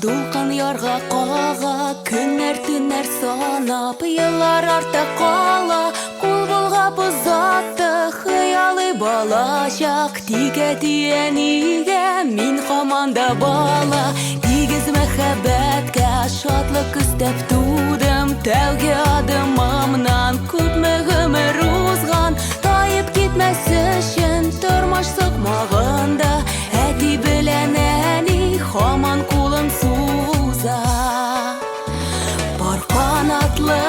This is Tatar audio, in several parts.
дулкын ярга кага, көннәр төннәр санап, еллар артта кала, кул болгап узатты, хыялый балачак, тигә тиәнигә, мин һаманда бала, тигез мәхәббәткә шатлык өстәп тудым, тәүге адымымнан күпме гомер узган, таеп китмәс өчен тормыш сукмагында, әти белән әни һаман кулын суза. Бар канатлы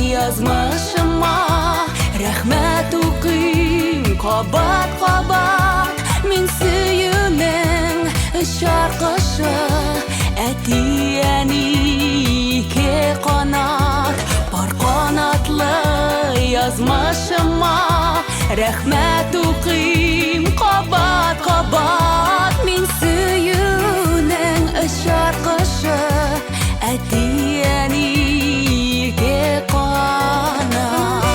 язмышыма рәхмәт укыйм кабат-кабат, мин сөюнең шаркышы, әти әни ике канат. Бар канатлы язмышыма рәхмәт укыйм кабат-кабат, мин сөюнең шаркышы, әти әни ике канат.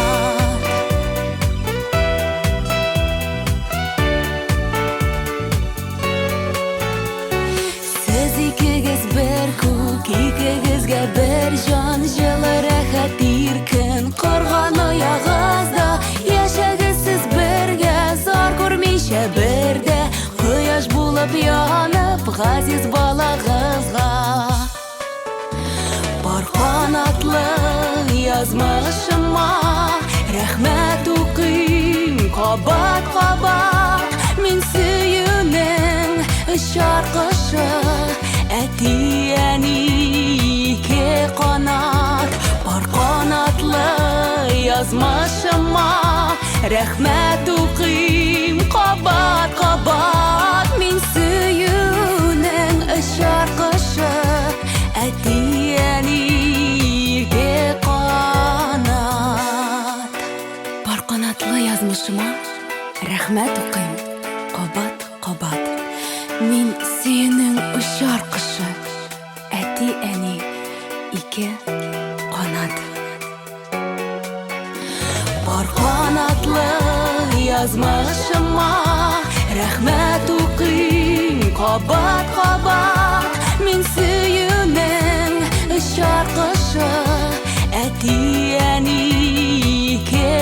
Сез икегез бер күк, икегезгә бер җан, җылы рәхәт иркен корган аягызда, яшәгез сез бергә, зар күрмичә бердә, кояш булып янып газиз балагызга. Бар канатлы язмышыма рәхмәт укыйм кабат-кабат, мин сөюнең шаркышы, әти әни ике канат. Бар канатлы язмышыма рәхмәт укыйм кабат-кабат, мин сөюнең шаркышы, әти әни ике канат. Бар канатлы язмышыма рәхмәт укыйм кабат-кабат, мин сөюнең шаркышы, әти әни ике канат. Бар канатлы язмышыма рәхмәт укыйм кабат-кабат, мин сөюнең шаркышы, әти әни ике